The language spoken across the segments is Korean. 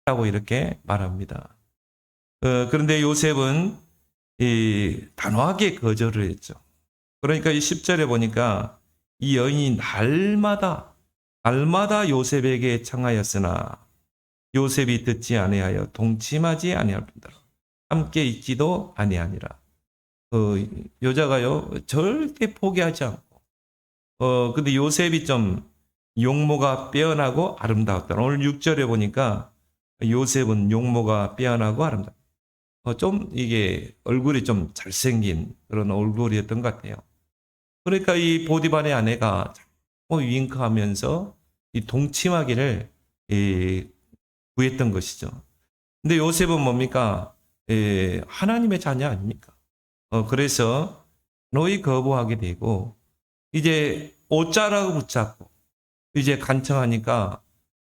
라고 이렇게 말합니다. 그런데 요셉은 단호하게 거절을 했죠. 그러니까 이 10절에 보니까 이 여인이 날마다 요셉에게 청하였으나 요셉이 듣지 아니하여 동침하지 아니할 뿐더러 함께 있지도 아니하니라. 여자가요 절대 포기하지 않고 근데 요셉이 좀 용모가 빼어나고 아름다웠다. 오늘 6절에 보니까 요셉은 용모가 빼어나고 아름다웠다. 좀 이게 얼굴이 좀 잘생긴 그런 얼굴이었던 것 같아요. 그러니까 이 보디발의 아내가 자꾸 윙크하면서 이 동침하기를 구했던 것이죠. 근데 요셉은 뭡니까? 하나님의 자녀 아닙니까? 그래서 너희 거부하게 되고 이제 옷자락을 붙잡고 이제 간청하니까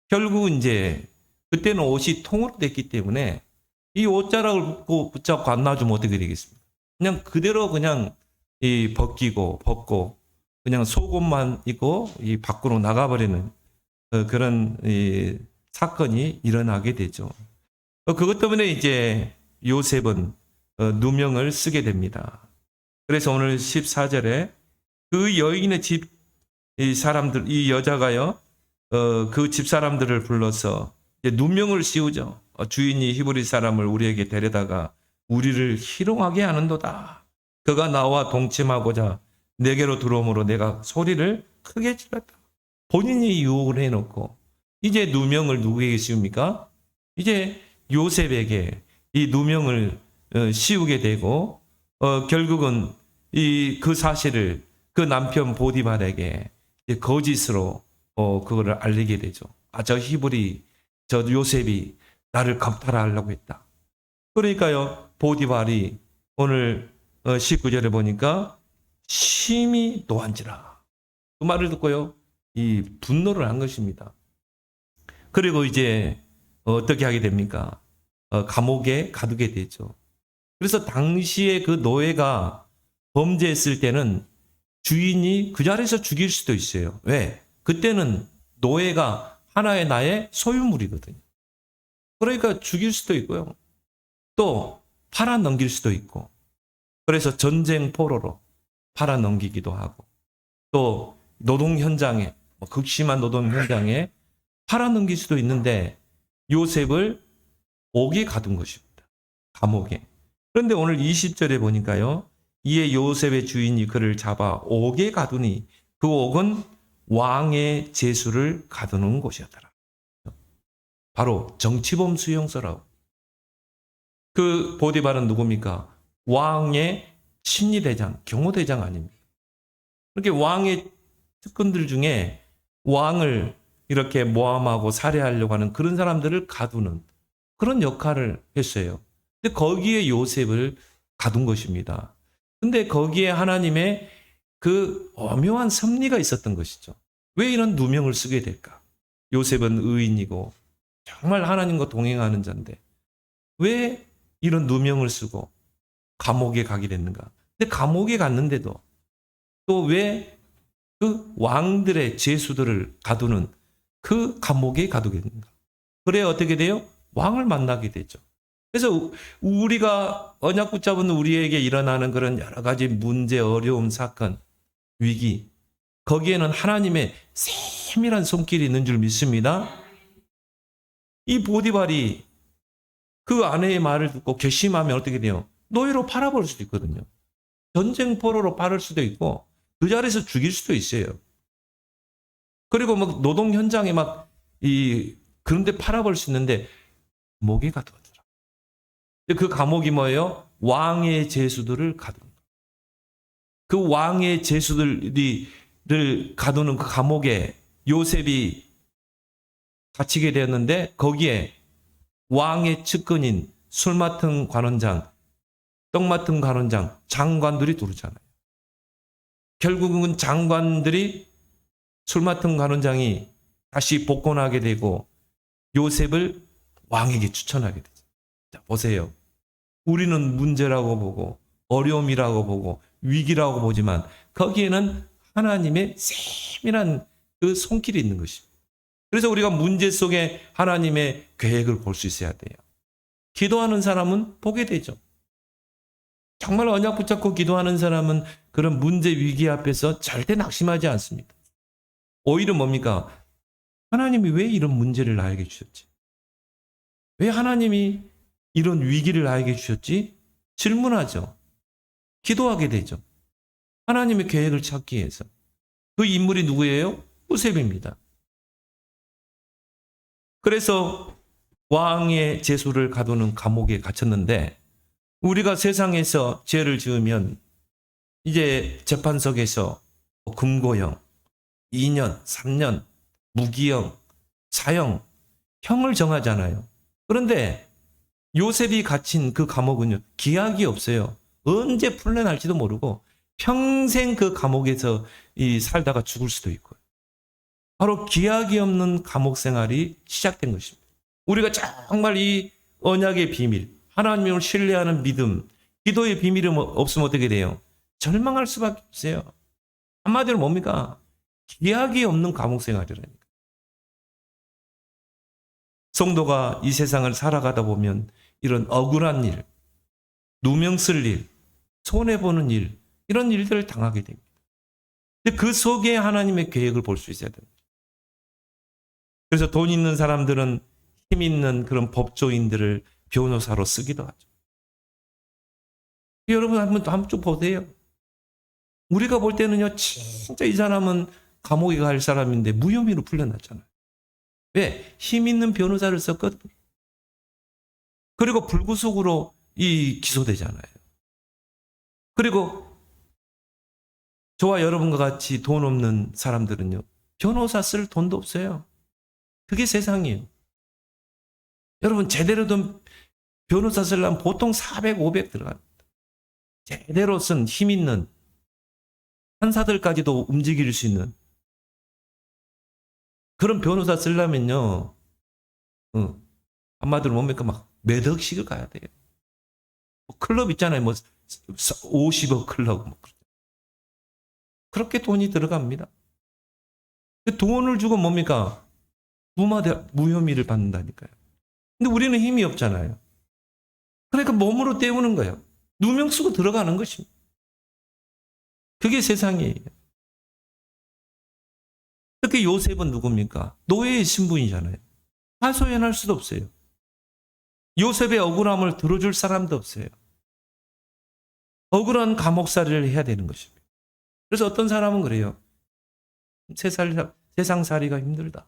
결국은 이제 그때는 옷이 통으로 됐기 때문에 이 옷자락을 붙잡고 안 놔주면 어떻게 되겠습니까? 그냥 그대로 그냥 벗고 그냥 속옷만 입고 이 밖으로 나가버리는 그런 사건이 일어나게 되죠. 그것 때문에 이제 요셉은 누명을 쓰게 됩니다. 그래서 오늘 14절에 그 여인의 이 여자가요, 그 집 사람들을 불러서 누명을 씌우죠. 주인이 히브리 사람을 우리에게 데려다가 우리를 희롱하게 하는도다. 그가 나와 동침하고자 내게로 들어오므로 내가 소리를 크게 질렀다. 본인이 유혹을 해놓고 이제 누명을 누구에게 씌웁니까? 이제 요셉에게 이 누명을 씌우게 되고 결국은 그 사실을 그 남편 보디발에게 거짓으로 그거를 알리게 되죠. 저 히브리 저 요셉이 나를 감탈하려고 했다. 그러니까요 보디발이 오늘 19절에 보니까 심히 노한지라 그 말을 듣고요 이 분노를 한 것입니다. 그리고 이제 어떻게 하게 됩니까? 감옥에 가두게 되죠. 그래서 당시에 그 노예가 범죄했을 때는 주인이 그 자리에서 죽일 수도 있어요. 왜? 그때는 노예가 하나의 나의 소유물이거든요. 그러니까 죽일 수도 있고요. 또 팔아 넘길 수도 있고. 그래서 전쟁 포로로 팔아 넘기기도 하고 또 노동 현장에 극심한 노동 현장에 팔아 넘길 수도 있는데 요셉을 옥에 가둔 것입니다. 감옥에. 그런데 오늘 20절에 보니까요. 이에 요셉의 주인이 그를 잡아 옥에 가두니 그 옥은 왕의 제수를 가두는 곳이었더라. 바로 정치범 수용소라고. 그 보디발은 누굽니까? 왕의 심리대장, 경호대장 아닙니까? 그렇게 왕의 특권들 중에 왕을 이렇게 모함하고 살해하려고 하는 그런 사람들을 가두는 그런 역할을 했어요. 근데 거기에 요셉을 가둔 것입니다. 근데 거기에 하나님의 그 오묘한 섭리가 있었던 것이죠. 왜 이런 누명을 쓰게 될까? 요셉은 의인이고 정말 하나님과 동행하는 자인데 왜 이런 누명을 쓰고 감옥에 가게 됐는가? 근데 감옥에 갔는데도 또 왜 그 왕들의 제수들을 가두는 그 감옥에 가두게 되는가? 그래 어떻게 돼요? 왕을 만나게 되죠. 그래서 우리가 언약 붙잡은 우리에게 일어나는 그런 여러 가지 문제, 어려움, 사건, 위기 거기에는 하나님의 세밀한 손길이 있는 줄 믿습니다. 이 보디발이 그 아내의 말을 듣고 결심하면 어떻게 돼요? 노예로 팔아버릴 수도 있거든요. 전쟁 포로로 팔을 수도 있고 그 자리에서 죽일 수도 있어요. 그리고 막 노동 현장에 그런데 팔아버릴 수 있는데 목에 가두었더라. 그 감옥이 뭐예요? 왕의 제수들을 가두는 거예요. 그 왕의 제수들을 가두는 그 감옥에 요셉이 갇히게 되었는데 거기에 왕의 측근인 술 맡은 관원장, 떡 맡은 관원장, 장관들이 들어오잖아요. 결국은 장관들이 술 맡은 관원장이 다시 복권하게 되고 요셉을 왕에게 추천하게 되죠. 자, 보세요. 우리는 문제라고 보고 어려움이라고 보고 위기라고 보지만 거기에는 하나님의 세밀한 그 손길이 있는 것입니다. 그래서 우리가 문제 속에 하나님의 계획을 볼 수 있어야 돼요. 기도하는 사람은 보게 되죠. 정말 언약 붙잡고 기도하는 사람은 그런 문제 위기 앞에서 절대 낙심하지 않습니다. 오히려 뭡니까? 하나님이 왜 이런 문제를 나에게 주셨지? 왜 하나님이 이런 위기를 나에게 주셨지? 질문하죠. 기도하게 되죠. 하나님의 계획을 찾기 위해서. 그 인물이 누구예요? 요셉입니다. 그래서 왕의 제소를 가두는 감옥에 갇혔는데, 우리가 세상에서 죄를 지으면 이제 재판석에서 금고형, 2년, 3년, 무기형, 사형, 형을 정하잖아요. 그런데 요셉이 갇힌 그 감옥은요, 기약이 없어요. 언제 풀려날지도 모르고 평생 그 감옥에서 살다가 죽을 수도 있고요. 바로 기약이 없는 감옥 생활이 시작된 것입니다. 우리가 정말 이 언약의 비밀, 하나님을 신뢰하는 믿음, 기도의 비밀이 없으면 어떻게 돼요? 절망할 수밖에 없어요. 한마디로 뭡니까? 기약이 없는 감옥 생활이라니까. 성도가 이 세상을 살아가다 보면 이런 억울한 일, 누명 쓸 일, 손해보는 일, 이런 일들을 당하게 됩니다. 근데 그 속에 하나님의 계획을 볼 수 있어야 됩니다. 그래서 돈 있는 사람들은 힘 있는 그런 법조인들을 변호사로 쓰기도 하죠. 여러분 한번 보세요. 우리가 볼 때는요, 진짜 이 사람은 감옥에 갈 사람인데 무혐의로 풀려났잖아요. 왜? 힘 있는 변호사를 썼거든. 그리고 불구속으로 기소되잖아요. 그리고 저와 여러분과 같이 돈 없는 사람들은요, 변호사 쓸 돈도 없어요. 그게 세상이에요. 여러분, 제대로 된 변호사 쓰려면 보통 400, 500 들어갑니다. 제대로 쓴 힘 있는 판사들까지도 움직일 수 있는 그런 변호사 쓰려면요, 한마디로 뭡니까? 막 몇 억씩을 가야 돼요. 클럽 있잖아요. 뭐 50억 클럽. 그렇게 돈이 들어갑니다. 돈을 주고 뭡니까? 무혐의를 받는다니까요. 근데 우리는 힘이 없잖아요. 그러니까 몸으로 때우는 거예요. 누명 쓰고 들어가는 것입니다. 그게 세상이에요. 특히 요셉은 누굽니까? 노예의 신분이잖아요. 하소연할 수도 없어요. 요셉의 억울함을 들어줄 사람도 없어요. 억울한 감옥살이를 해야 되는 것입니다. 그래서 어떤 사람은 그래요. 세상살이가 힘들다.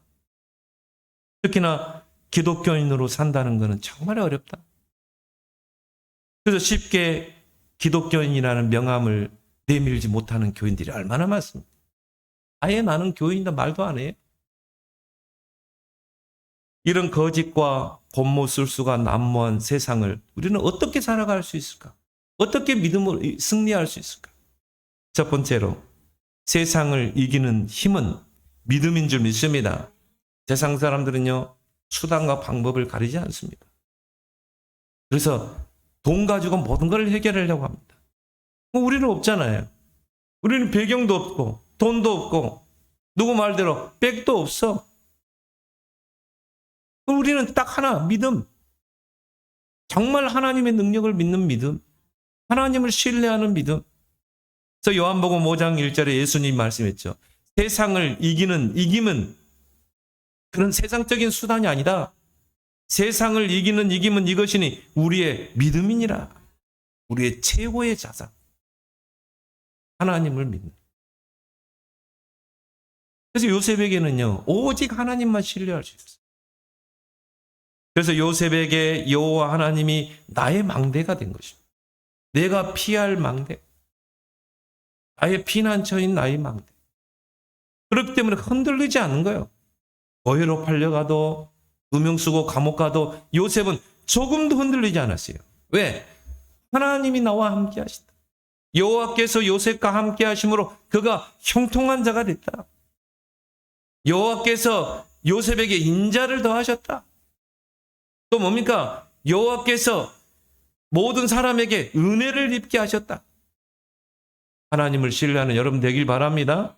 특히나 기독교인으로 산다는 것은 정말 어렵다. 그래서 쉽게 기독교인이라는 명함을 내밀지 못하는 교인들이 얼마나 많습니까? 아예 나는 교인이다 말도 안 해요. 이런 거짓과 곤모술수가 난무한 세상을 우리는 어떻게 살아갈 수 있을까? 어떻게 믿음으로 승리할 수 있을까? 첫 번째로, 세상을 이기는 힘은 믿음인 줄 믿습니다. 세상 사람들은요, 수단과 방법을 가리지 않습니다. 그래서 돈 가지고 모든 걸 해결하려고 합니다. 우리는 없잖아요. 우리는 배경도 없고 돈도 없고 누구 말대로 백도 없어. 우리는 딱 하나, 믿음. 정말 하나님의 능력을 믿는 믿음. 하나님을 신뢰하는 믿음. 그래서 요한복음 5장 1절에 예수님 말씀했죠. 세상을 이김은 그런 세상적인 수단이 아니다. 세상을 이기는 이김은 이것이니 우리의 믿음이니라. 우리의 최고의 자산. 하나님을 믿는. 그래서 요셉에게는요, 오직 하나님만 신뢰할 수 있어요. 그래서 요셉에게 여호와 하나님이 나의 망대가 된 것입니다. 내가 피할 망대. 나의 피난처인 나의 망대. 그렇기 때문에 흔들리지 않는 거예요. 어회로 팔려가도 누명 쓰고 감옥 가도 요셉은 조금도 흔들리지 않았어요. 왜? 하나님이 나와 함께 하시다. 여호와께서 요셉과 함께 하심으로 그가 형통한 자가 됐다. 여호와께서 요셉에게 인자를 더하셨다. 또 뭡니까? 여호와께서 모든 사람에게 은혜를 입게 하셨다. 하나님을 신뢰하는 여러분 되길 바랍니다.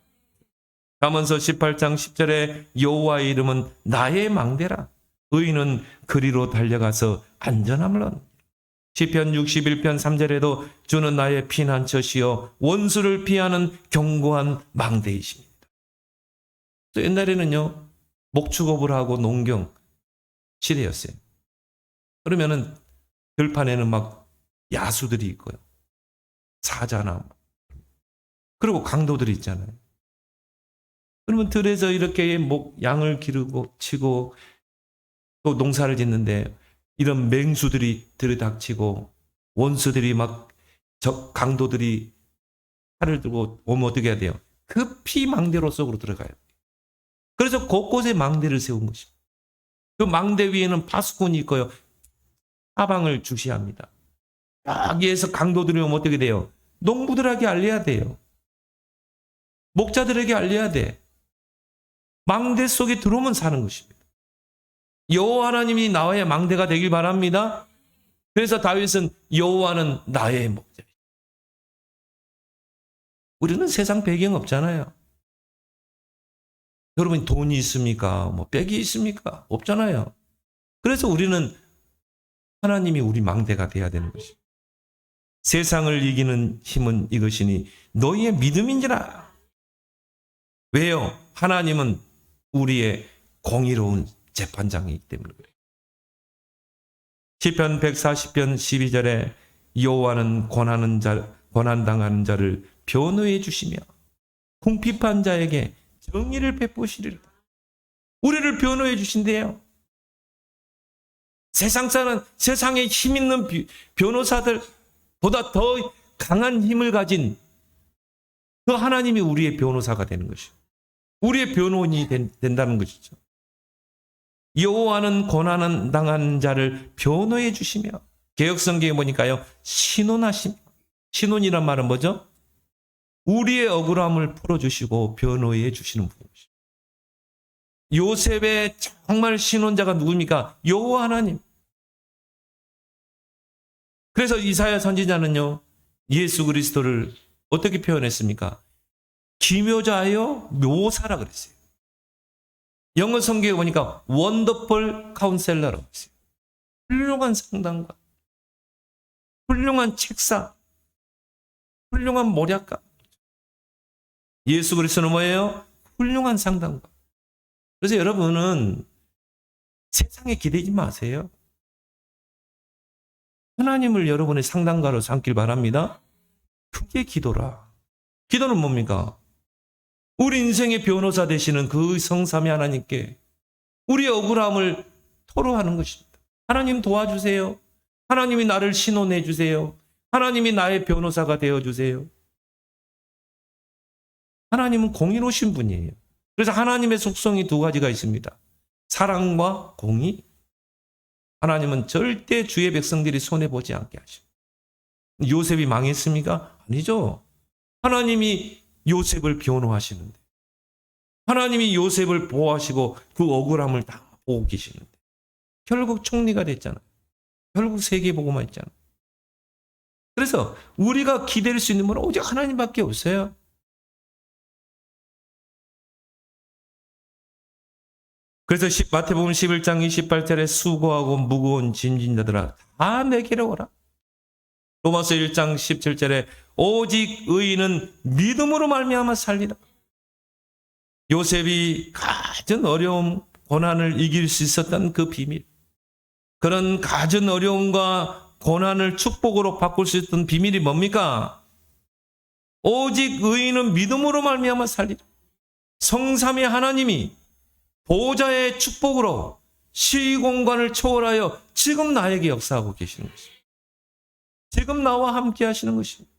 잠언서 18장 10절에 여호와의 이름은 나의 망대라. 의인은 그리로 달려가서 안전함을 얻는. 시편 61편 3절에도 주는 나의 피난처시여 원수를 피하는 견고한 망대이십니다. 또 옛날에는요, 목축업을 하고 농경 시대였어요. 그러면은 들판에는 막 야수들이 있고요. 사자나 그리고 강도들이 있잖아요. 그러면 들에서 이렇게 양을 기르고 치고 또 농사를 짓는데 이런 맹수들이 들에 닥치고 원수들이 막 강도들이 칼을 들고 오면 어떻게 해야 돼요? 급히 망대로 속으로 들어가요. 그래서 곳곳에 망대를 세운 것입니다. 그 망대 위에는 파수꾼이 있고요. 사방을 주시합니다. 여기에서 강도들이 오면 어떻게 돼요? 농부들에게 알려야 돼요. 목자들에게 알려야 돼. 망대 속에 들어오면 사는 것입니다. 여호와 하나님이 나의 망대가 되길 바랍니다. 그래서 다윗은 여호와는 나의 목자. 우리는 세상 배경 없잖아요. 여러분 돈이 있습니까? 빽이 있습니까? 없잖아요. 그래서 우리는 하나님이 우리 망대가 돼야 되는 것입니다. 세상을 이기는 힘은 이것이니 너희의 믿음인지라. 왜요? 하나님은 우리의 공의로운 재판장이기 때문에 그래요. 시편 140편 12절에 여호와는 고난당하는 자를 변호해 주시며 궁핍한 자에게 정의를 베푸시리라. 우리를 변호해 주신대요. 세상에 힘 있는 변호사들보다 더 강한 힘을 가진 그 하나님이 우리의 변호사가 되는 것이죠. 우리의 변호인이 된다는 것이죠. 여호와는 고난 당한 자를 변호해 주시며 개역성경에 보니까요. 신원하시며 신원이란 말은 뭐죠? 우리의 억울함을 풀어주시고 변호해 주시는 분이십니다. 요셉의 정말 신원자가 누굽니까? 여호와 하나님. 그래서 이사야 선지자는요. 예수 그리스도를 어떻게 표현했습니까? 기묘자여 묘사라 그랬어요. 영어 성경에 보니까 원더풀 카운셀러라고 했어요. 훌륭한 상담가, 훌륭한 책사, 훌륭한 모략가. 예수 그리스도는 뭐예요? 훌륭한 상담가. 그래서 여러분은 세상에 기대지 마세요. 하나님을 여러분의 상담가로 삼길 바랍니다. 그게 기도라. 기도는 뭡니까? 우리 인생의 변호사 되시는 그 성삼위 하나님께 우리의 억울함을 토로하는 것입니다. 하나님 도와주세요. 하나님이 나를 신원해 주세요. 하나님이 나의 변호사가 되어주세요. 하나님은 공의로우신 분이에요. 그래서 하나님의 속성이 두 가지가 있습니다. 사랑과 공의. 하나님은 절대 주의 백성들이 손해보지 않게 하십니다. 요셉이 망했습니까? 아니죠. 하나님이 요셉을 변호하시는데, 하나님이 요셉을 보호하시고 그 억울함을 다 보고 계시는데 결국 총리가 됐잖아요. 결국 세계복음화 했잖아요. 그래서 우리가 기댈 수 있는 분은 오직 하나님밖에 없어요. 그래서 마태복음 11장 28절에 수고하고 무거운 짐진 자들아 다 내게로 오라. 로마서 1장 17절에 오직 의인은 믿음으로 말미암아 살리라. 요셉이 가진 어려움, 고난을 이길 수 있었던 그 비밀, 그런 가진 어려움과 고난을 축복으로 바꿀 수 있던 비밀이 뭡니까? 오직 의인은 믿음으로 말미암아 살리라. 성삼위 하나님이 보호자의 축복으로 시공간을 초월하여 지금 나에게 역사하고 계시는 것입니다. 지금 나와 함께 하시는 것입니다.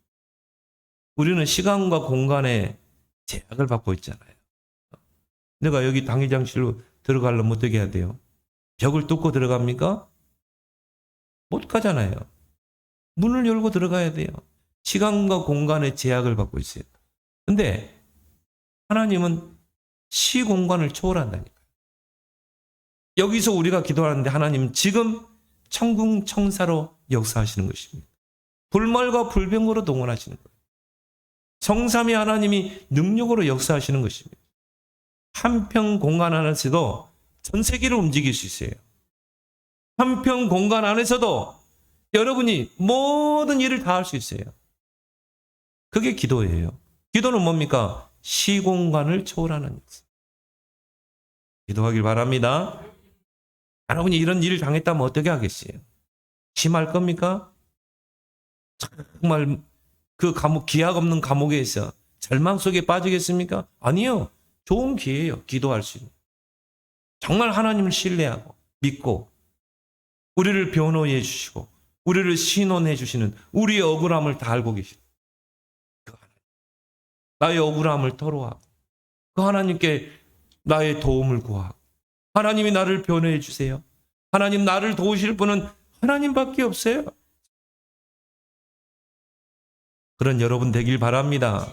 우리는 시간과 공간에 제약을 받고 있잖아요. 내가 여기 당회장실로 들어가려면 어떻게 해야 돼요? 벽을 뚫고 들어갑니까? 못 가잖아요. 문을 열고 들어가야 돼요. 시간과 공간의 제약을 받고 있어요. 근데 하나님은 시공간을 초월한다니까요. 여기서 우리가 기도하는데 하나님은 지금 천궁청사로 역사하시는 것입니다. 불말과 불병으로 동원하시는 거예요. 성삼위 하나님이 능력으로 역사하시는 것입니다. 한평 공간 안에서도 전 세계를 움직일 수 있어요. 한평 공간 안에서도 여러분이 모든 일을 다 할 수 있어요. 그게 기도예요. 기도는 뭡니까? 시공간을 초월하는 일. 기도하길 바랍니다. 여러분이 이런 일을 당했다면 어떻게 하겠어요? 심할 겁니까? 정말 그 감옥, 기약 없는 감옥에 있어 절망 속에 빠지겠습니까? 아니요. 좋은 기회예요. 기도할 수 있는. 정말 하나님을 신뢰하고 믿고 우리를 변호해 주시고 우리를 신원해 주시는 우리의 억울함을 다 알고 계시고 나의 억울함을 토로하고 그 하나님께 나의 도움을 구하고 하나님이 나를 변호해 주세요. 하나님 나를 도우실 분은 하나님밖에 없어요. 그런 여러분 되길 바랍니다.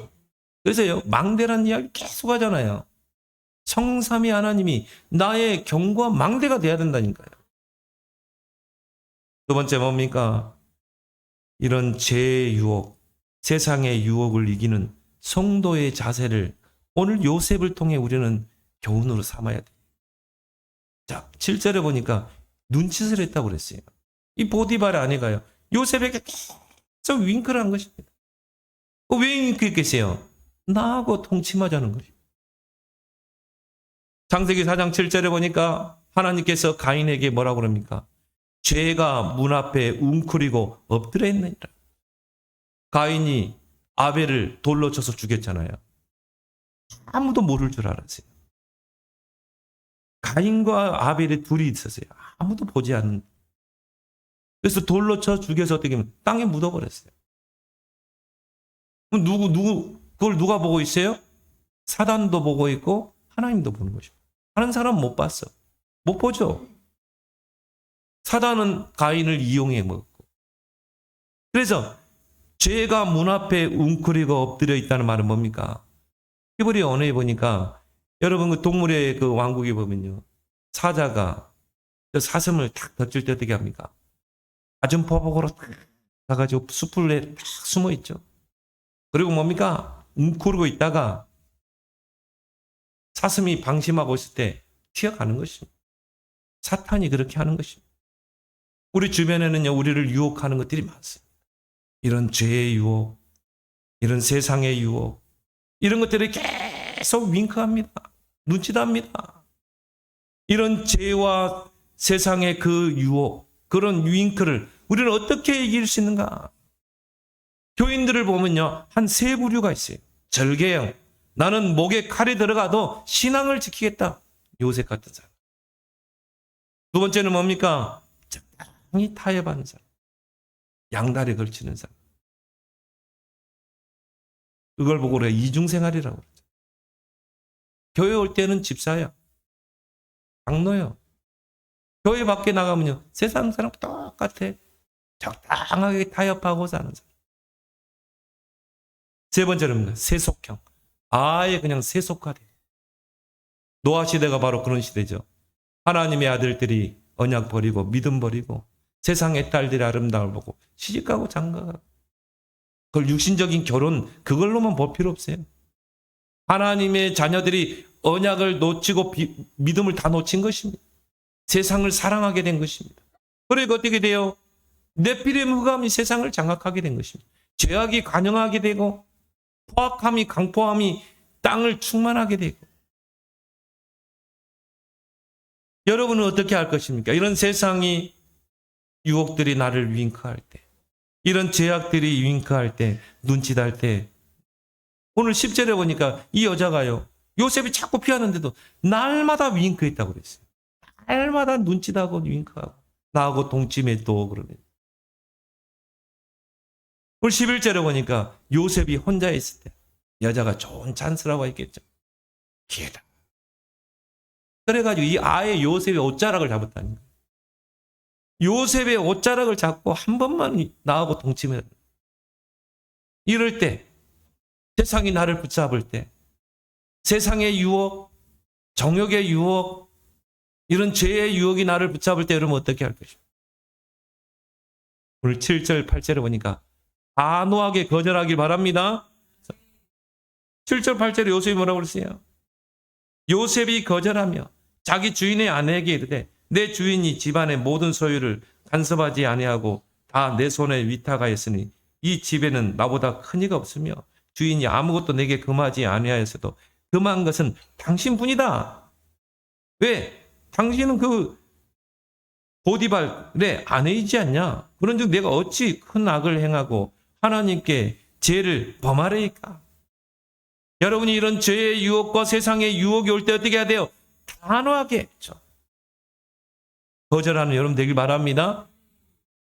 그래서요, 망대란 이야기 계속 하잖아요. 성삼위 하나님이 나의 경고와 망대가 돼야 된다니까요. 두 번째 뭡니까? 이런 죄의 유혹, 세상의 유혹을 이기는 성도의 자세를 오늘 요셉을 통해 우리는 교훈으로 삼아야 돼요. 자, 7절에 보니까 눈짓을 했다고 그랬어요. 이 보디발의 아내가요, 요셉에게 계속 윙크를 한 것입니다. 왜 윙크했겠어요? 나하고 동침하자는 것입니다. 창세기 4장 7절에 보니까 하나님께서 가인에게 뭐라고 그럽니까? 죄가 문 앞에 웅크리고 엎드려 있느니라. 가인이 아벨을 돌로 쳐서 죽였잖아요. 아무도 모를 줄 알았어요. 가인과 아벨이 둘이 있었어요. 아무도 보지 않는. 그래서 돌로 쳐 죽여서 어떻게 하면 땅에 묻어버렸어요. 그럼 그걸 누가 보고 있어요? 사단도 보고 있고 하나님도 보는 것입니다. 다른 사람은 못 봤어. 못 보죠. 사단은 가인을 이용해 먹었고. 그래서 죄가 문 앞에 웅크리고 엎드려 있다는 말은 뭡니까? 히브리 언어에 보니까 여러분 그 동물의 그 왕국에 보면요. 사자가 그 사슴을 탁 덧질 때 어떻게 합니까? 낮은 포복으로 탁 가가지고 숲을 탁 숨어 있죠. 그리고 뭡니까? 웅크리고 있다가 사슴이 방심하고 있을 때 튀어가는 것입니다. 사탄이 그렇게 하는 것입니다. 우리 주변에는요, 우리를 유혹하는 것들이 많습니다. 이런 죄의 유혹, 이런 세상의 유혹, 이런 것들이 계속 윙크합니다. 눈치답니다. 이런 죄와 세상의 그 유혹, 그런 윙크를 우리는 어떻게 이길 수 있는가? 교인들을 보면요, 한 세 부류가 있어요. 절개형, 나는 목에 칼이 들어가도 신앙을 지키겠다. 요셉 같은 사람. 두 번째는 뭡니까? 적당히 타협하는 사람. 양다리 걸치는 사람. 그걸 보고 우리가 이중생활이라고 그러죠. 교회 올 때는 집사야. 장로요. 교회 밖에 나가면요, 세상 사람 똑같아. 적당하게 타협하고 사는 사람. 세 번째는 세속형. 아예 그냥 세속화돼. 노아 시대가 바로 그런 시대죠. 하나님의 아들들이 언약 버리고 믿음 버리고 세상의 딸들의 아름다움을 보고 시집가고 장가가고 그걸 육신적인 결혼 그걸로만 볼 필요 없어요. 하나님의 자녀들이 언약을 놓치고 믿음을 다 놓친 것입니다. 세상을 사랑하게 된 것입니다. 그러니까 어떻게 돼요? 네피림 흑암이 세상을 장악하게 된 것입니다. 죄악이 관영하게 되고 포악함이 강포함이 땅을 충만하게 되고 여러분은 어떻게 할 것입니까? 이런 세상이 유혹들이 나를 윙크할 때 이런 죄악들이 윙크할 때 눈짓할 때 오늘 10절에 보니까 이 여자가요 요셉이 자꾸 피하는데도 날마다 윙크했다고 그랬어요. 날마다 눈짓하고 윙크하고 나하고 동침해 또 그러면 오늘 11절에 보니까 요셉이 혼자 있을 때 여자가 좋은 찬스라고 했겠죠. 기회다. 그래가지고 이 아예 요셉의 옷자락을 잡았다는 거예요. 요셉의 옷자락을 잡고 한 번만 나하고 동침해. 이럴 때 세상이 나를 붙잡을 때 세상의 유혹, 정욕의 유혹, 이런 죄의 유혹이 나를 붙잡을 때 여러분 어떻게 할 것입니까? 오늘 7절, 8절에 보니까 단호하게 거절하길 바랍니다. 7절, 8절에 요셉이 뭐라고 그랬어요? 요셉이 거절하며 자기 주인의 아내에게 이르되 내 주인이 집안의 모든 소유를 간섭하지 아니하고 다 내 손에 위탁하였으니 이 집에는 나보다 큰 이가 없으며 주인이 아무것도 내게 금하지 아니하였어도 금한 것은 당신뿐이다. 왜? 당신은 그 보디발의 아내이지 않냐? 그런즉 내가 어찌 큰 악을 행하고 하나님께 죄를 범하리이까? 여러분이 이런 죄의 유혹과 세상의 유혹이 올 때 어떻게 해야 돼요? 단호하게 했죠. 거절하는 여러분 되길 바랍니다.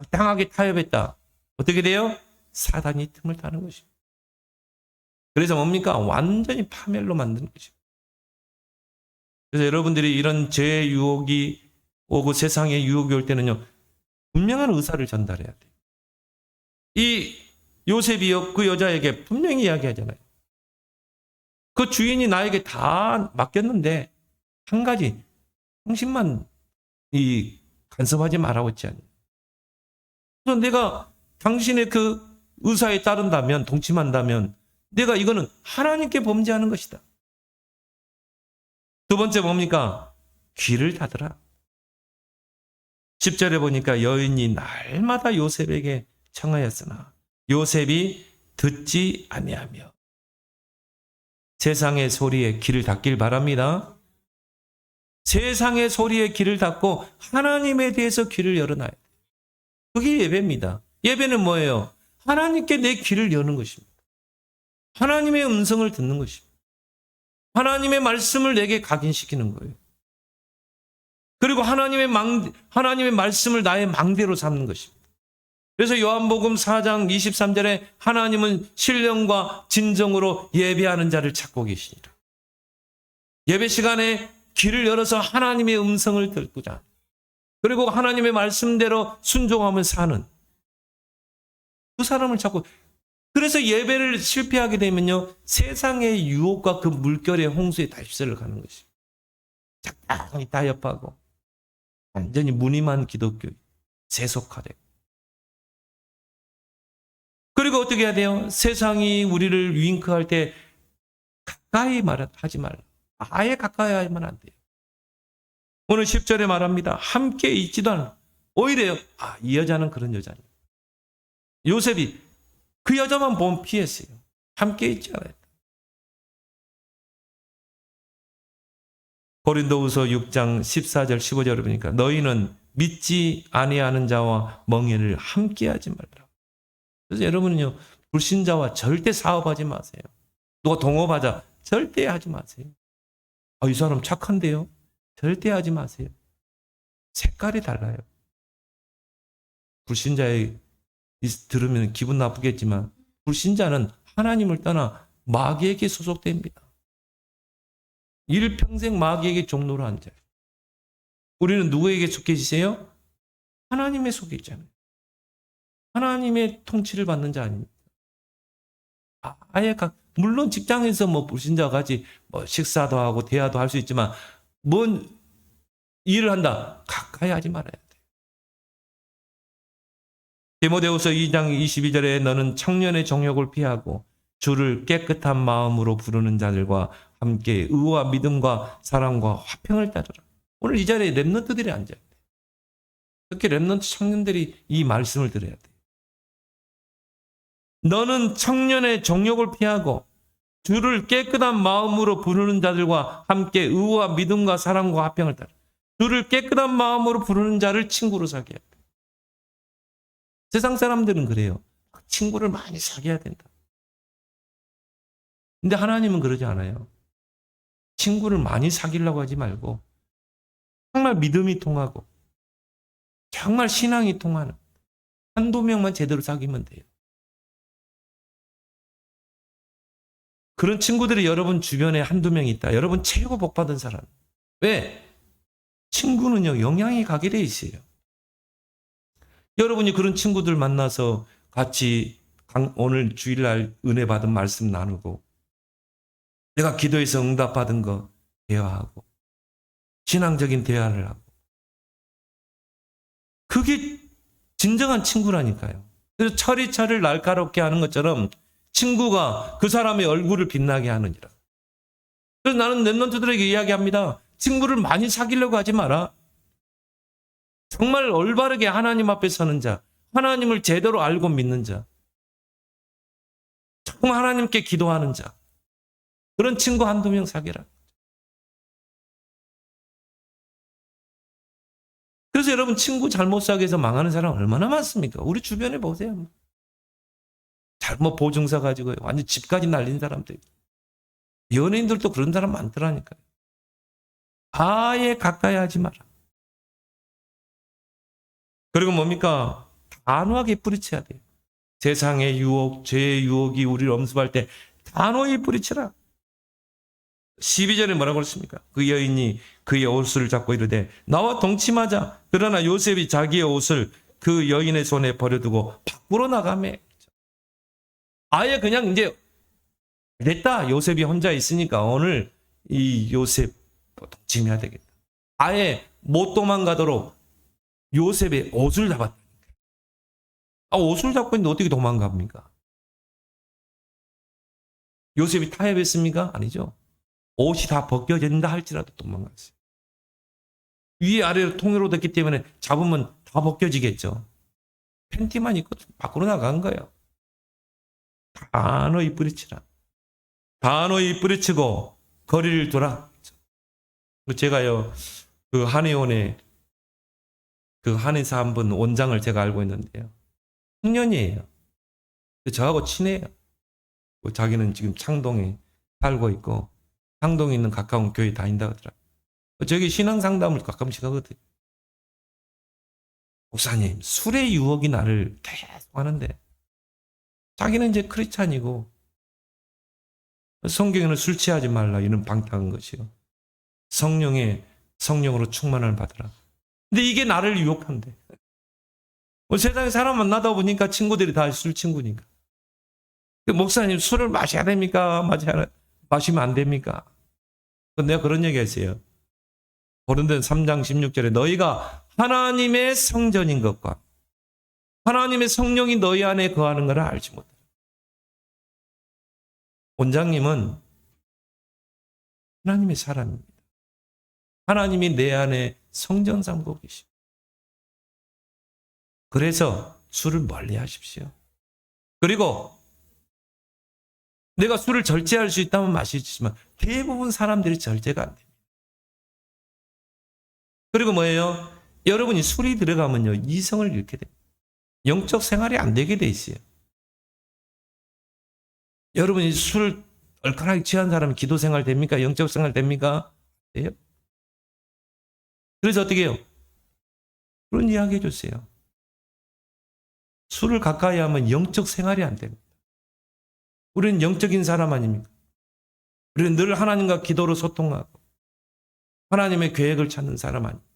당하게 타협했다. 어떻게 돼요? 사단이 틈을 타는 것입니다. 그래서 뭡니까? 완전히 파멸로 만드는 것입니다. 그래서 여러분들이 이런 죄의 유혹이 오고 세상의 유혹이 올 때는요, 분명한 의사를 전달해야 돼요. 이 요셉이요, 그 여자에게 분명히 이야기하잖아요. 그 주인이 나에게 다 맡겼는데, 한 가지, 당신만 간섭하지 말라고 했지 않냐. 그래서 내가 당신의 그 의사에 따른다면, 동침한다면, 내가 이거는 하나님께 범죄하는 것이다. 두 번째 뭡니까? 귀를 닫으라. 10절에 보니까 여인이 날마다 요셉에게 청하였으나 요셉이 듣지 아니하며. 세상의 소리에 귀를 닫길 바랍니다. 세상의 소리에 귀를 닫고 하나님에 대해서 귀를 열어놔야 돼요. 그게 예배입니다. 예배는 뭐예요? 하나님께 내 귀를 여는 것입니다. 하나님의 음성을 듣는 것입니다. 하나님의 말씀을 내게 각인시키는 거예요. 그리고 하나님의 말씀을 나의 망대로 삼는 것입니다. 그래서 요한복음 4장 23절에 하나님은 신령과 진정으로 예배하는 자를 찾고 계시니라. 예배 시간에 귀를 열어서 하나님의 음성을 듣고자, 그리고 하나님의 말씀대로 순종하며 사는 그 사람을 찾고, 그래서 예배를 실패하게 되면요, 세상의 유혹과 그 물결의 홍수에 다 휩쓸려 가는 것입니다. 적당히 타협하고 완전히 무늬만 기독교 세속화되고. 그리고 어떻게 해야 돼요? 세상이 우리를 윙크할 때 가까이 하지 말라. 아예 가까이 하면 안 돼요. 오늘 10절에 말합니다. 함께 있지도 않아. 오히려 이 여자는 그런 여자입니다. 요셉이 그 여자만 보면 피했어요. 함께 있지 않아요. 고린도후서 6장 14절 15절을 보니까 너희는 믿지 아니하는 자와 멍에를 함께하지 말라. 그래서 여러분은요, 불신자와 절대 사업하지 마세요. 누가 동업하자 절대 하지 마세요. 이 사람 착한데요? 절대 하지 마세요. 색깔이 달라요. 불신자의 들으면 기분 나쁘겠지만 불신자는 하나님을 떠나 마귀에게 소속됩니다. 일평생 마귀에게 종로로 앉아요. 우리는 누구에게 속해 있어요? 하나님에 속해 있잖아요. 하나님의 통치를 받는 자 아닙니까? 물론 직장에서 불신자가 같이 식사도 하고 대화도 할 수 있지만 뭔 일을 한다, 가까이 하지 말아야 돼. 디모데후서 2장 22절에 너는 청년의 정욕을 피하고 주를 깨끗한 마음으로 부르는 자들과 함께 의와 믿음과 사랑과 화평을 따르라. 오늘 이 자리에 렘넌트들이 앉아야 돼. 특히 렘넌트 청년들이 이 말씀을 들어야 돼. 너는 청년의 정욕을 피하고 주를 깨끗한 마음으로 부르는 자들과 함께 의와 믿음과 사랑과 화평을 따르라. 주를 깨끗한 마음으로 부르는 자를 친구로 사귀어야 돼. 세상 사람들은 그래요. 친구를 많이 사귀어야 된다. 근데 하나님은 그러지 않아요. 친구를 많이 사귀려고 하지 말고 정말 믿음이 통하고 정말 신앙이 통하는 한두 명만 제대로 사귀면 돼요. 그런 친구들이 여러분 주변에 한두 명 있다. 여러분 최고 복받은 사람. 왜? 친구는요, 영향이 가게 돼 있어요. 여러분이 그런 친구들 만나서 같이 오늘 주일날 은혜 받은 말씀 나누고 내가 기도해서 응답받은 거 대화하고 신앙적인 대화를 하고, 그게 진정한 친구라니까요. 그래서 철이철을 날카롭게 하는 것처럼 친구가 그 사람의 얼굴을 빛나게 하느니라. 그래서 나는 랩런트들에게 이야기합니다. 친구를 많이 사귀려고 하지 마라. 정말 올바르게 하나님 앞에 서는 자, 하나님을 제대로 알고 믿는 자, 정말 하나님께 기도하는 자, 그런 친구 한두 명 사귀라. 그래서 여러분, 친구 잘못 사귀어서 망하는 사람 얼마나 많습니까? 우리 주변에 보세요. 잘못 보증서 가지고 완전 집까지 날린 사람들. 연예인들도 그런 사람 많더라니까요. 아예 가까이 하지 마라. 그리고 뭡니까? 단호하게 뿌리쳐야 돼요. 세상의 유혹, 죄의 유혹이 우리를 엄습할 때 단호히 뿌리치라. 12절에 뭐라고 했습니까? 그 여인이 그의 옷을 잡고 이르되 나와 동침하자. 그러나 요셉이 자기의 옷을 그 여인의 손에 버려두고 밖으로 나가매. 아예 그냥 이제 됐다. 요셉이 혼자 있으니까 오늘 이 요셉 동침해야 되겠다. 아예 못 도망가도록 요셉의 옷을 잡았다. 옷을 잡고 있는데 어떻게 도망갑니까? 요셉이 타협했습니까? 아니죠. 옷이 다 벗겨진다 할지라도 도망갔어요. 위아래로 통으로 됐기 때문에 잡으면 다 벗겨지겠죠. 팬티만 입고 밖으로 나간 거예요. 단호히 뿌리치라. 단호히 뿌리치고 거리를 두라. 제가요, 그 한의원에 그 한의사 한 분 원장을 제가 알고 있는데요. 청년이에요. 저하고 친해요. 자기는 지금 창동에 살고 있고 창동에 있는 가까운 교회 다닌다 하더라고요. 저기 신앙 상담을 가끔씩 하거든요. 목사님, 술의 유혹이 나를 계속 하는데 자기는 이제 크리스찬이고 성경에는 술 취하지 말라 이런 방탕한 것이요. 성령으로 충만을 받으라. 근데 이게 나를 유혹한대. 세상에 사람 만나다 보니까 친구들이 다 술 친구니까. 목사님, 술을 마셔야 됩니까? 마시면 안 됩니까? 내가 그런 얘기 했어요. 고린도전 3장 16절에 너희가 하나님의 성전인 것과 하나님의 성령이 너희 안에 거하는 것을 알지 못해. 원장님은 하나님의 사람입니다. 하나님이 내 안에 성전 삼고 계십니다. 그래서 술을 멀리 하십시오. 그리고 내가 술을 절제할 수 있다면 마시지만 대부분 사람들이 절제가 안 됩니다. 그리고 뭐예요? 여러분이 술이 들어가면요, 이성을 잃게 됩니다. 영적 생활이 안 되게 돼 있어요. 여러분이 술을 얼큰하게 취한 사람이 기도 생활 됩니까? 영적 생활 됩니까? 돼요? 그래서 어떻게 해요? 그런 이야기 해주세요. 술을 가까이 하면 영적 생활이 안 됩니다. 우리는 영적인 사람 아닙니까? 우리는 늘 하나님과 기도로 소통하고 하나님의 계획을 찾는 사람 아닙니까?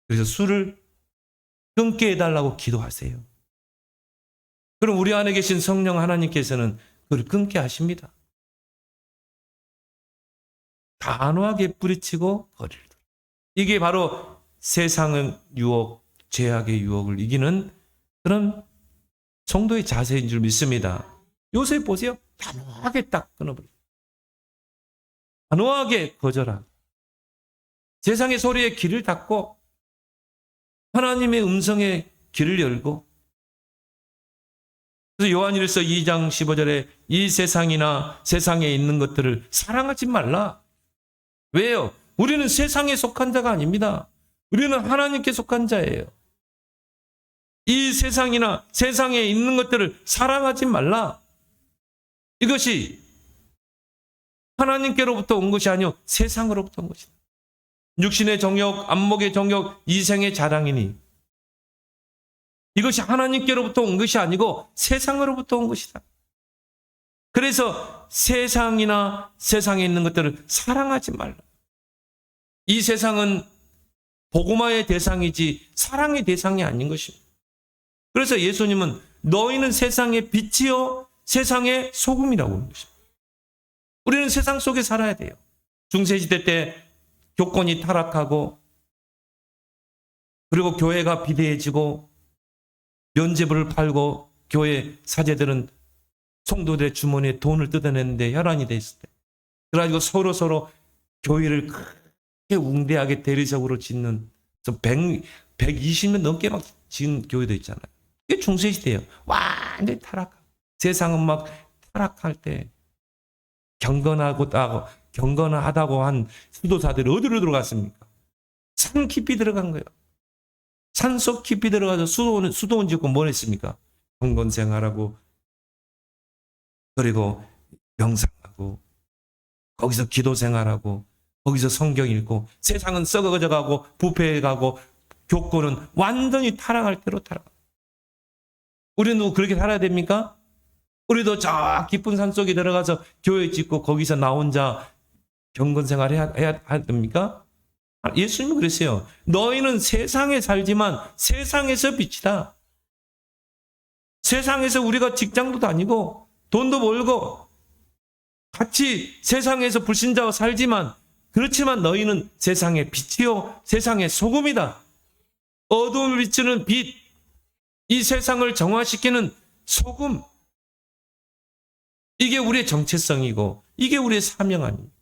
그래서 술을 끊게 해달라고 기도하세요. 그럼 우리 안에 계신 성령 하나님께서는 그를 끊게 하십니다. 단호하게 뿌리치고 거리를 두라. 이게 바로 세상의 유혹, 죄악의 유혹을 이기는 그런 성도의 자세인 줄 믿습니다. 요셉 보세요. 단호하게 딱 끊어버려요. 단호하게 거절하고 세상의 소리에 귀를 닫고 하나님의 음성에 귀를 열고. 그래서 요한일서 2장 15절에 이 세상이나 세상에 있는 것들을 사랑하지 말라. 왜요? 우리는 세상에 속한 자가 아닙니다. 우리는 하나님께 속한 자예요. 이 세상이나 세상에 있는 것들을 사랑하지 말라. 이것이 하나님께로부터 온 것이 아니요 세상으로부터 온 것이다. 육신의 정욕, 안목의 정욕, 이생의 자랑이니 이것이 하나님께로부터 온 것이 아니고 세상으로부터 온 것이다. 그래서 세상이나 세상에 있는 것들을 사랑하지 말라. 이 세상은 복음화의 대상이지 사랑의 대상이 아닌 것입니다. 그래서 예수님은 너희는 세상의 빛이요 세상의 소금이라고 하는 것입니다. 우리는 세상 속에 살아야 돼요. 중세시대 때 교권이 타락하고 그리고 교회가 비대해지고 면죄부를 팔고 교회 사제들은 성도들의 주머니에 돈을 뜯어내는데 혈안이 돼 있을 때 그래가지고 서로 교회를 크게 웅대하게 대리석으로 짓는 120년 넘게 막 지은 교회도 있잖아요. 이게 중세시대예요. 완전히 타락하고 세상은 막 타락할 때 경건하다고 한 수도사들이 어디로 들어갔습니까? 산 깊이 들어간 거예요. 산속 깊이 들어가서 수도원 짓고 뭘 했습니까? 경건생활하고 그리고 명상하고 거기서 기도생활하고 거기서 성경 읽고 세상은 썩어져가고 부패해가고 교권은 완전히 타락할 대로 타락. 우리는 그렇게 살아야 됩니까? 우리도 저 깊은 산속에 들어가서 교회 짓고 거기서 나 혼자 경건생활 해야 됩니까? 예수님은 그랬어요. 너희는 세상에 살지만 세상에서 빛이다. 세상에서 우리가 직장도 다니고 돈도 벌고 같이 세상에서 불신자와 살지만 그렇지만 너희는 세상의 빛이요 세상의 소금이다. 어두움을 비추는 빛, 이 세상을 정화시키는 소금. 이게 우리의 정체성이고 이게 우리의 사명 아닙니까?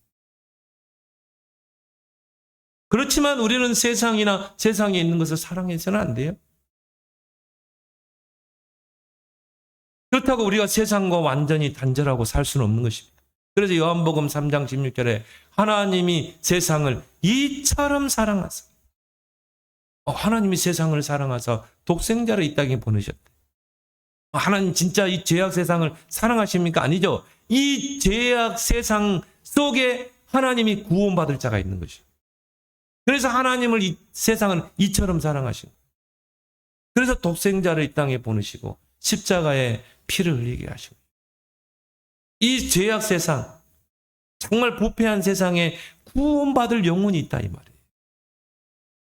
그렇지만 우리는 세상이나 세상에 있는 것을 사랑해서는 안 돼요. 그렇다고 우리가 세상과 완전히 단절하고 살 수는 없는 것입니다. 그래서 요한복음 3장 16절에 하나님이 세상을 이처럼 사랑하사 하나님이 세상을 사랑하사 독생자를 이 땅에 보내셨대. 하나님 진짜 이 죄악 세상을 사랑하십니까? 아니죠. 이 죄악 세상 속에 하나님이 구원받을 자가 있는 것이죠. 그래서 하나님을 이 세상은 이처럼 사랑하시고 그래서 독생자를 이 땅에 보내시고 십자가에 피를 흘리게 하시고 이 죄악 세상 정말 부패한 세상에 구원받을 영혼이 있다 이 말이에요.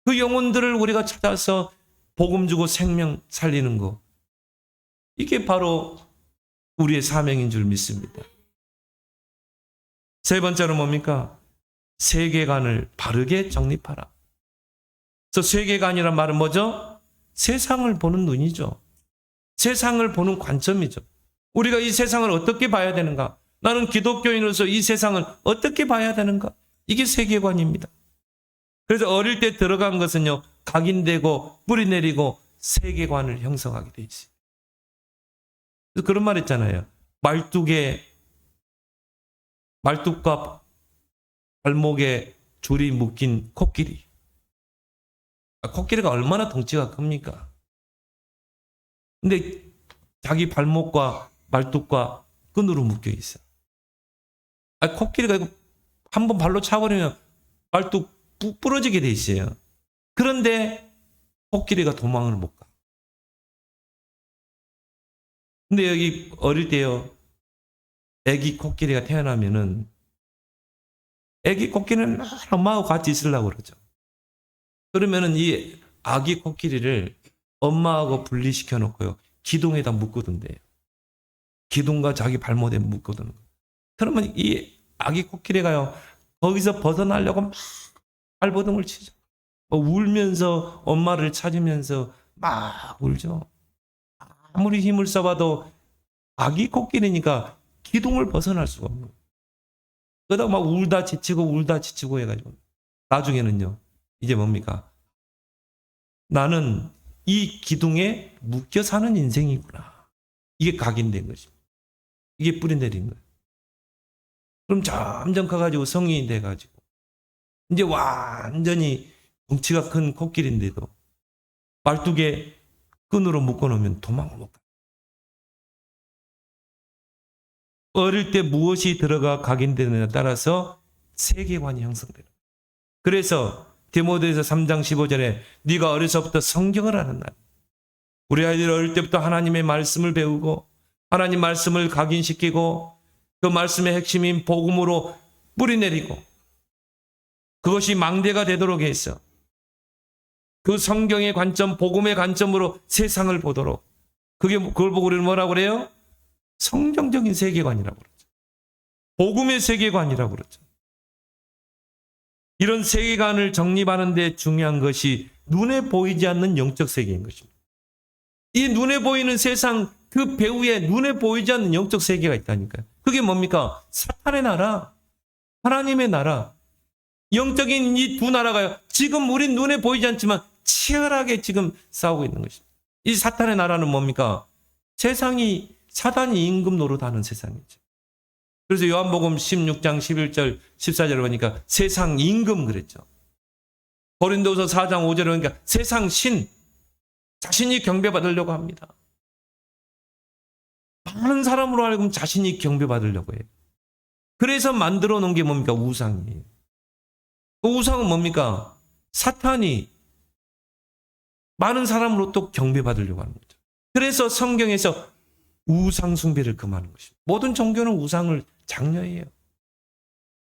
그 영혼들을 우리가 찾아서 복음 주고 생명 살리는 거 이게 바로 우리의 사명인 줄 믿습니다. 세 번째로 뭡니까? 세계관을 바르게 정립하라. 그래서 세계관이란 말은 뭐죠? 세상을 보는 눈이죠. 세상을 보는 관점이죠. 우리가 이 세상을 어떻게 봐야 되는가? 나는 기독교인으로서 이 세상을 어떻게 봐야 되는가? 이게 세계관입니다. 그래서 어릴 때 들어간 것은요, 각인되고 뿌리내리고 세계관을 형성하게 돼 있어요. 그래서 그런 말 있잖아요. 말뚝과 발목에 줄이 묶인 코끼리. 코끼리가 얼마나 덩치가 큽니까? 근데 자기 발목과 말뚝과 끈으로 묶여 있어. 코끼리가 이거 한번 발로 차버리면 말뚝 부러지게 돼 있어요. 그런데 코끼리가 도망을 못 가. 근데 여기 어릴 때요, 애기 코끼리가 태어나면은 애기 코끼리는 엄마하고 같이 있으려고 그러죠. 그러면은 이 아기 코끼리를 엄마하고 분리시켜 놓고요, 기둥에다 묶어둔대요. 기둥과 자기 발목에 묶어두는 거예요. 그러면 이 아기 코끼리가요, 거기서 벗어나려고 막 발버둥을 치죠. 울면서 엄마를 찾으면서 막 울죠. 아무리 힘을 써봐도 아기 코끼리니까 기둥을 벗어날 수가 없는 거예요. 그러다가 막 울다 지치고 해가지고 나중에는요, 이제 뭡니까? 나는 이 기둥에 묶여 사는 인생이구나. 이게 각인된 것입니다. 이게 뿌리내린 거예요. 그럼 점점 커가지고 성인이 돼가지고 이제 완전히 덩치가 큰 코끼리인데도 말뚝에 끈으로 묶어놓으면 도망을 못 가요. 어릴 때 무엇이 들어가 각인되느냐에 따라서 세계관이 형성돼요. 그래서 디모데후서 3장 15절에 네가 어려서부터 성경을 아는 날, 우리 아이들 어릴 때부터 하나님의 말씀을 배우고 하나님 말씀을 각인시키고 그 말씀의 핵심인 복음으로 뿌리내리고 그것이 망대가 되도록 해서 그 성경의 관점, 복음의 관점으로 세상을 보도록, 그걸 보고 우리는 뭐라고 그래요? 성경적인 세계관이라고 그러죠. 복음의 세계관이라고 그러죠. 이런 세계관을 정립하는 데 중요한 것이 눈에 보이지 않는 영적 세계인 것입니다. 이 눈에 보이는 세상, 그 배후에 눈에 보이지 않는 영적 세계가 있다니까요. 그게 뭡니까? 사탄의 나라. 하나님의 나라, 영적인 이 두 나라가 지금 우리 눈에 보이지 않지만 치열하게 지금 싸우고 있는 것입니다. 이 사탄의 나라는 뭡니까? 사단이 임금 노릇하는 세상이죠. 그래서 요한복음 16장 11절 14절을 보니까 세상 임금 그랬죠. 고린도서 4장 5절을 보니까 세상 신, 자신이 경배받으려고 합니다. 많은 사람으로 알고 자신이 경배받으려고 해요. 그래서 만들어 놓은 게 뭡니까? 우상이에요. 그 우상은 뭡니까? 사탄이 많은 사람으로 또 경배받으려고 하는 거죠. 그래서 성경에서 우상 숭배를 금하는 것입니다. 모든 종교는 우상을 장려해요.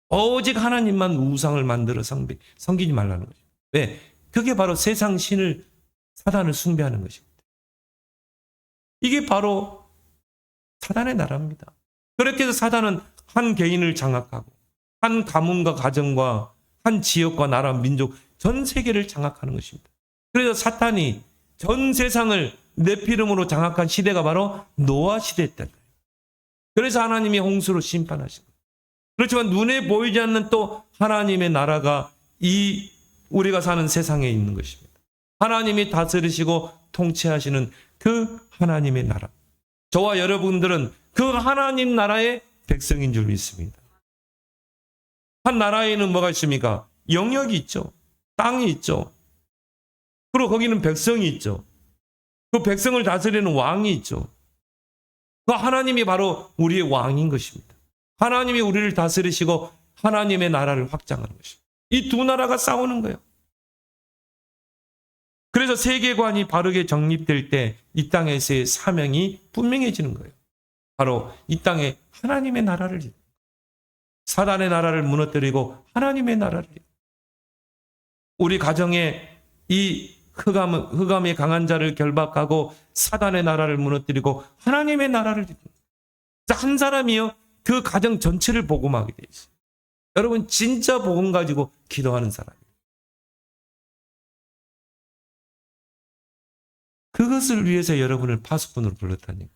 오직 하나님만 우상을 만들어 섬기지 말라는 거죠. 왜? 그게 바로 세상 신을, 사단을 숭배하는 것입니다. 이게 바로 사단의 나라입니다. 그렇게 해서 사단은 한 개인을 장악하고 한 가문과 가정과 한 지역과 나라, 민족, 전 세계를 장악하는 것입니다. 그래서 사탄이 전 세상을 네피림으로 장악한 시대가 바로 노아 시대였다. 그래서 하나님이 홍수로 심판하신 거예요. 그렇지만 눈에 보이지 않는 또 하나님의 나라가 이 우리가 사는 세상에 있는 것입니다. 하나님이 다스리시고 통치하시는 그 하나님의 나라. 저와 여러분들은 그 하나님 나라의 백성인 줄 믿습니다. 한 나라에는 뭐가 있습니까? 영역이 있죠. 땅이 있죠. 그리고 거기는 백성이 있죠. 그 백성을 다스리는 왕이 있죠. 그 하나님이 바로 우리의 왕인 것입니다. 하나님이 우리를 다스리시고 하나님의 나라를 확장하는 것입니다. 이 두 나라가 싸우는 거예요. 그래서 세계관이 바르게 정립될 때 이 땅에서의 사명이 분명해지는 거예요. 바로 이 땅에 하나님의 나라를 이루는 거예요. 사단의 나라를 무너뜨리고 하나님의 나라를 이루는 거예요. 우리 가정에 이 흑암의 강한 자를 결박하고 사단의 나라를 무너뜨리고 하나님의 나라를 이루는 거예요. 한 사람이요 그 가정 전체를 복음하게 돼 있어요. 여러분 진짜 복음 가지고 기도하는 사람이에요. 그것을 위해서 여러분을 파수꾼으로 불렀다니.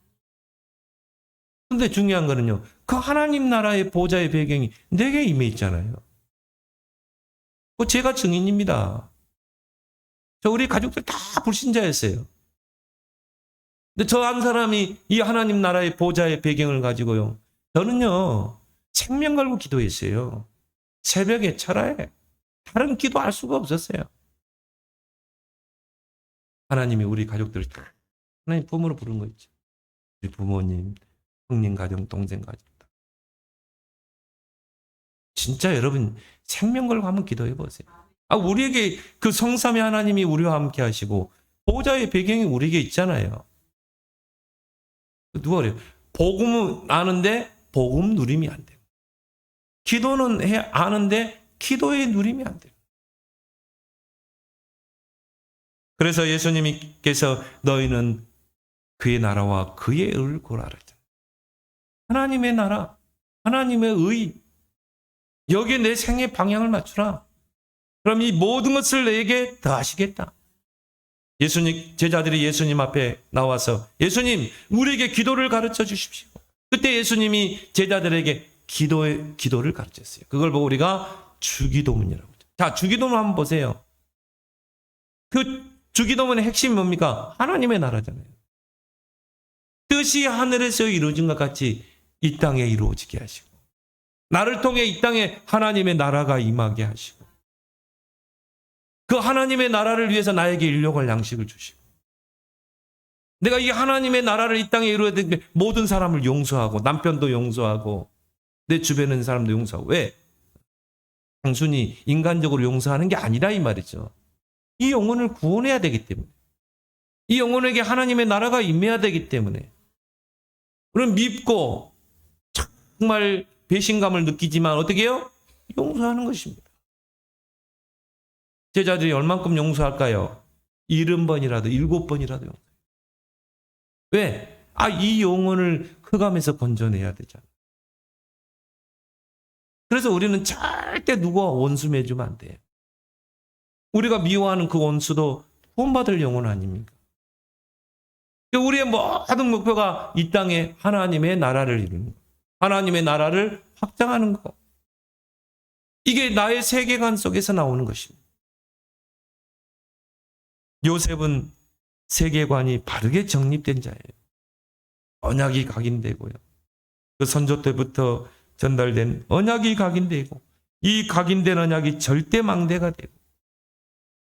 그런데 중요한 거는요. 그 하나님 나라의 보좌의 배경이 내게 임해 있잖아요. 제가 증인입니다. 우리 가족들 다 불신자였어요. 근데 저 한 사람이 이 하나님 나라의 보좌의 배경을 가지고요. 저는요. 생명 걸고 기도했어요. 새벽에 철야에 다른 기도할 수가 없었어요. 하나님이 우리 가족들을 다 하나님 부모로 부른 거 있죠. 우리 부모님, 형님 가정, 동생 가정. 진짜 여러분 생명 걸고 한번 기도해 보세요. 우리에게 그 성삼위 하나님이 우리와 함께 하시고 보좌의 배경이 우리에게 있잖아요. 누가 그래요? 복음은 아는데 복음 누림이 안 돼요. 기도는 아는데 기도의 누림이 안 돼요. 그래서 예수님께서 너희는 그의 나라와 그의 의를 구하라. 하나님의 나라, 하나님의 의, 여기에 내 생의 방향을 맞추라. 그럼 이 모든 것을 내게 더하시겠다. 제자들이 예수님 앞에 나와서 예수님, 우리에게 기도를 가르쳐 주십시오. 그때 예수님이 제자들에게 기도를 가르쳤어요. 그걸 보고 우리가 주기도문이라고 하죠. 자, 주기도문 한번 보세요. 그 주기도문의 핵심이 뭡니까? 하나님의 나라잖아요. 뜻이 하늘에서 이루어진 것 같이 이 땅에 이루어지게 하시고 나를 통해 이 땅에 하나님의 나라가 임하게 하시고 그 하나님의 나라를 위해서 나에게 일용할 양식을 주시고 내가 이 하나님의 나라를 이 땅에 이루어야 되는데 모든 사람을 용서하고 남편도 용서하고 내 주변에 있는 사람도 용서하고 왜? 단순히 인간적으로 용서하는 게 아니라 이 말이죠. 이 영혼을 구원해야 되기 때문에 이 영혼에게 하나님의 나라가 임해야 되기 때문에 그럼 믿고 정말 배신감을 느끼지만 어떻게 해요? 용서하는 것입니다. 제자들이 얼만큼 용서할까요? 70번이라도 7번이라도 용서해요. 왜? 이 영혼을 흑암에서 건져내야 되잖아요. 그래서 우리는 절대 누구와 원수 맺으면 안 돼요. 우리가 미워하는 그 원수도 구원받을 영혼 아닙니까? 우리의 모든 목표가 이 땅에 하나님의 나라를 이루는 것, 하나님의 나라를 확장하는 것. 이게 나의 세계관 속에서 나오는 것입니다. 요셉은 세계관이 바르게 정립된 자예요. 언약이 각인되고요. 그 선조 때부터 전달된 언약이 각인되고 이 각인된 언약이 절대 망대가 되고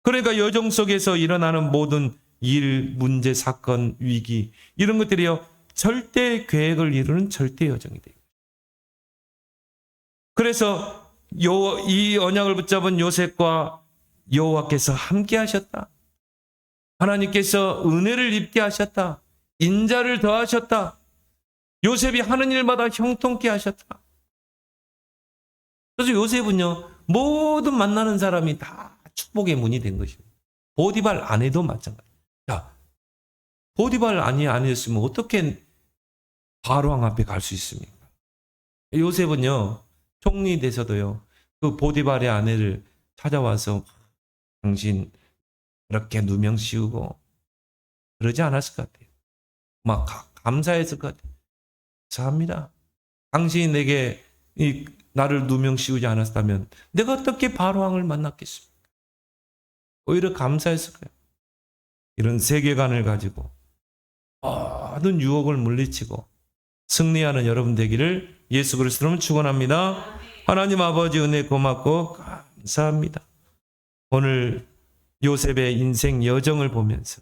그러니까 여정 속에서 일어나는 모든 일, 문제, 사건, 위기 이런 것들이요 절대 계획을 이루는 절대 여정이 돼요. 그래서 이 언약을 붙잡은 요셉과 여호와께서 함께 하셨다. 하나님께서 은혜를 입게 하셨다. 인자를 더하셨다. 요셉이 하는 일마다 형통케 하셨다. 그래서 요셉은요 모든 만나는 사람이 다 축복의 문이 된 것입니다. 보디발 아내도 마찬가지. 야, 보디발 아니었으면 어떻게 바로왕 앞에 갈 수 있습니까? 요셉은요 총리 돼서도요 그 보디발의 아내를 찾아와서 당신 그렇게 누명 씌우고 그러지 않았을 것 같아요. 막 감사했을 것 같아요. 감사합니다. 당신이 내게 나를 누명 씌우지 않았다면 내가 어떻게 바로왕을 만났겠습니까? 오히려 감사했을 거예요. 이런 세계관을 가지고 모든 유혹을 물리치고 승리하는 여러분 되기를 예수 그리스도로 축원합니다. 하나님 아버지 은혜 고맙고 감사합니다. 오늘 요셉의 인생 여정을 보면서